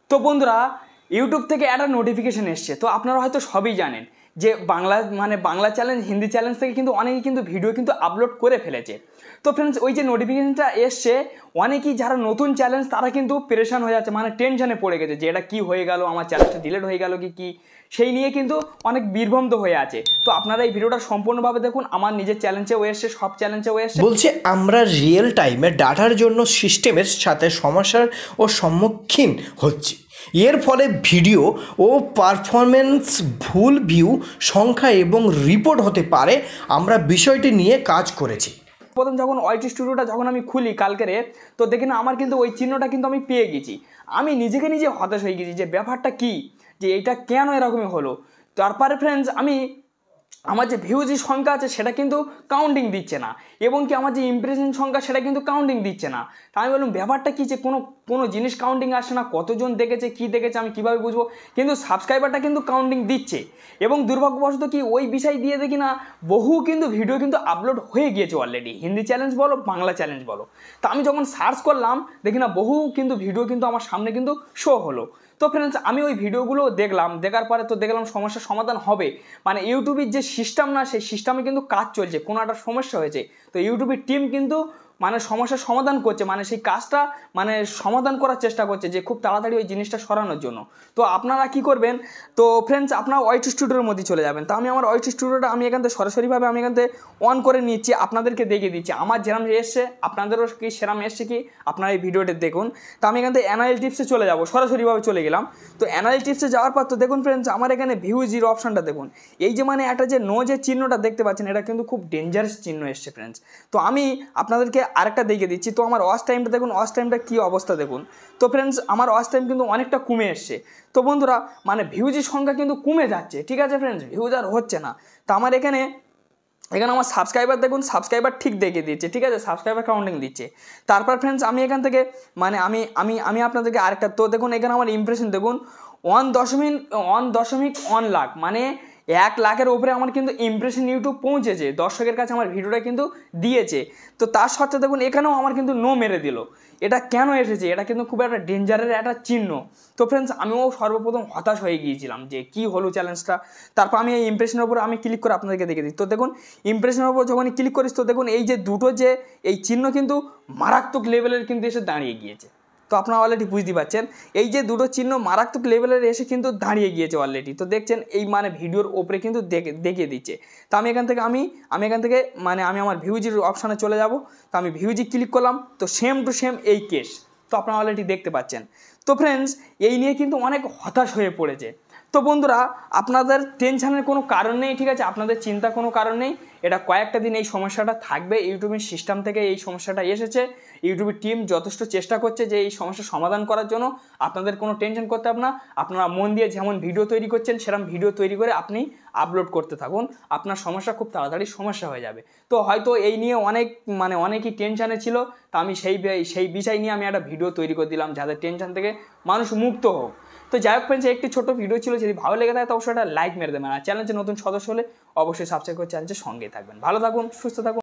তো বন্ধুরা ইউটিউব থেকে একটা নোটিফিকেশন এসছে। তো আপনারা হয়তো সবই জানেন যে বাংলা চ্যালেঞ্জ হিন্দি চ্যালেঞ্জ থেকে কিন্তু অনেকেই কিন্তু ভিডিও কিন্তু আপলোড করে ফেলেছে। তো ফ্রেন্ডস ওই যে নোটিফিকেশনটা এসছে, অনেকেই যারা নতুন চ্যালেঞ্জ তারা কিন্তু পেরেশান হয়ে যাচ্ছে, মানে টেনশনে পড়ে গেছে যে এটা কী হয়ে গেল, আমার চ্যালেঞ্জটা ডিলিট হয়ে গেল কি সেই নিয়ে কিন্তু অনেক বিভ্রান্ত হয়ে আছে। তো আপনারা এই ভিডিওটা সম্পূর্ণভাবে দেখুন। আমার নিজের চ্যালেঞ্জেও এসছে, সব চ্যালেঞ্জেও এসছে। বলছে আমরা রিয়েল টাইমে ডাটার জন্য সিস্টেমের সাথে সমস্যার ও সম্মুখীন হচ্ছি। এর ফলে ভিডিও ও পারফরমেন্স ভুল ভিউ সংখ্যা এবং রিপোর্ট হতে পারে। আমরা বিষয়টি নিয়ে কাজ করেছি। প্রথম যখন ওয়াইটি স্টুডিওটা যখন আমি খুলি কালকেরে, তো দেখি না আমার কিন্তু ওই চিহ্নটা কিন্তু আমি পেয়ে গেছি। আমি নিজে হতাশ হয়ে গেছি যে ব্যাপারটা কি, যে এটা কেন এরকমই হলো। তারপরে ফ্রেন্ডস আমার যে ভিউজ সংখ্যা আছে সেটা কিন্তু কাউন্টিং দিচ্ছে না, এবং কি আমার যে ইমপ্রেশন সংখ্যা সেটা কিন্তু কাউন্টিং দিচ্ছে না। তা আমি বললাম ব্যাপারটা কী, যে কোনো জিনিস কাউন্টিং আসছে না, কতজন দেখেছে কি দেখেছে আমি কীভাবে বুঝবো। কিন্তু সাবস্ক্রাইবারটা কিন্তু কাউন্টিং দিচ্ছে, এবং দুর্ভাগ্যবশত কি ওই বিষয় দিয়ে দেখি না বহু কিন্তু ভিডিও কিন্তু আপলোড হয়ে গিয়েছে অলরেডি, হিন্দি চ্যালেঞ্জ বলো বাংলা চ্যালেঞ্জ বলো। তা আমি যখন সার্চ করলাম দেখি না বহু কিন্তু ভিডিও কিন্তু আমার সামনে কিন্তু শো হলো। তো ফ্রেন্ডস আমি ওই ভিডিওগুলো দেখলাম, দেখার পরে তো দেখলাম সমস্যার সমাধান হবে, মানে ইউটিউবের যে সিস্টেম না সেই সিস্টেমে কিন্তু কাজ চলছে, কোনো একটা সমস্যা হয়েছে। তো ইউটিউবের টিম কিন্তু মানে সমস্যার সমাধান করছে, মানে সেই কাজটা মানে সমাধান করার চেষ্টা করছে যে খুব তাড়াতাড়ি ওই জিনিসটা সরানোর জন্য। তো আপনারা কি করবেন, তো ফ্রেন্ডস আপনারা ওয়াইটি স্টুডিওর মধ্যে চলে যাবেন। তো আমি আমার ওয়াইটি স্টুডিওটা আমি এখান থেকে সরাসরিভাবে আমি এখান থেকে অন করে নিচ্ছি, আপনাদেরকে দেখিয়ে দিচ্ছি আমার যেরকম এসছে আপনাদেরও কি সেরকম এসছে কি আপনারা এই ভিডিওটা দেখুন। তো আমি এখান থেকে অ্যানালিটিক্সে চলে যাব, সরাসরিভাবে চলে গেলাম। তো অ্যানালিটিক্সে যাওয়ার পর তো দেখুন ফ্রেন্ডস আমার এখানে ভিউ জিরো অপশানটা দেখুন, এই যে মানে একটা যে নো যে চিহ্নটা দেখতে পাচ্ছেন এটা কিন্তু খুব ডেঞ্জারাস চিহ্ন এসছে ফ্রেন্ডস। তো আমি আপনাদেরকে আরেকটা দেখিয়ে দিচ্ছি। তো আমার ওয়াচ টাইমটা দেখুন, ওয়াচ টাইমটা কী অবস্থা দেখুন। তো ফ্রেন্ডস আমার ওয়াচ টাইম কিন্তু অনেকটা কমে এসছে। তো বন্ধুরা মানে ভিউজের সংখ্যা কিন্তু কমে যাচ্ছে, ঠিক আছে ফ্রেন্ডস, ভিউজ আর হচ্ছে না। তো আমার এখানে আমার সাবস্ক্রাইবার দেখুন, সাবস্ক্রাইবার ঠিক দেখিয়ে দিচ্ছে, ঠিক আছে, সাবস্ক্রাইবার কাউন্টিং দিচ্ছে। তারপর ফ্রেন্ডস আমি এখান থেকে মানে আমি আপনাদেরকে আরেকটা, তো দেখুন এখানে আমার ইমপ্রেশন দেখুন 1.1 লাখ, মানে 1 লাখের ওপরে আমার কিন্তু ইমপ্রেশন ইউটিউব পৌঁছেছে, দর্শকের কাছে আমার ভিডিওটা কিন্তু দিয়েছে। তো তার সত্ত্বেও দেখুন এখানেও আমার কিন্তু নো মেরে দিল। এটা কেন এসেছে, এটা কিন্তু খুব একটা ডেঞ্জারের একটা চিহ্ন। তো ফ্রেন্ডস আমিও সর্বপ্রথম হতাশ হয়ে গিয়েছিলাম যে কী হলো চ্যালেঞ্জটা। তারপর আমি এই ইমপ্রেশনের উপর আমি ক্লিক করে আপনাদেরকে দেখে দিই। তো দেখুন ইমপ্রেশনের উপর যখনই ক্লিক করিস তো দেখুন এই যে দুটো যে এই চিহ্ন কিন্তু মারাত্মক লেভেলের কিন্তু এসে দাঁড়িয়ে গিয়েছে। তো আপনারা অলরেডি বুঝতে পারছেন এই যে দুটো চিহ্ন মারাত্মক লেভেলের এসে কিন্তু দাঁড়িয়ে গিয়েছে অলরেডি। তো দেখছেন এই মানে ভিডিওর ওপরে কিন্তু দেখিয়ে দিচ্ছে। তো আমি এখান থেকে মানে আমি আমার ভিউজির অপশানে চলে যাব। তো আমি ভিউজি ক্লিক করলাম, তো সেম টু সেম এই কেস। তো আপনারা অলরেডি দেখতে পাচ্ছেন। তো ফ্রেন্ডস এই নিয়ে কিন্তু অনেক হতাশ হয়ে পড়েছে। তো বন্ধুরা আপনাদের টেনশনের কোনো কারণ নেই, ঠিক আছে, আপনাদের চিন্তার কোনো কারণ নেই। এটা কয়েকটা দিন এই সমস্যাটা থাকবে, ইউটিউবের সিস্টেম থেকে এই সমস্যাটা এসেছে, ইউটিউবের টিম যথেষ্ট চেষ্টা করছে যে এই সমস্যার সমাধান করার জন্য। আপনাদের কোনো টেনশন করতে হবে না, আপনারা মন দিয়ে যেমন ভিডিও তৈরি করছেন সেরকম ভিডিও তৈরি করে আপনি আপলোড করতে থাকুন, আপনার সমস্যা খুব তাড়াতাড়ি সমস্যা হয়ে যাবে। তো হয়তো এই নিয়ে অনেকই টেনশানে ছিল, তা আমি সেই বিষয় নিয়ে আমি একটা ভিডিও তৈরি করে দিলাম যাদের টেনশন থেকে মানুষ মুক্ত হোক। তো যাই হোক ফ্রেন্ডস একটি ছোট ভিডিও ছিল, যদি ভালো লেগে থাকে তো অবশ্যই একটা লাইক মেরে দেবেন, আর চ্যানেলের নতুন সদস্য হলে অবশ্যই সাবস্ক্রাইব করে চ্যানেলের সঙ্গে থাকবেন। ভালো থাকুন, সুস্থ থাকুন।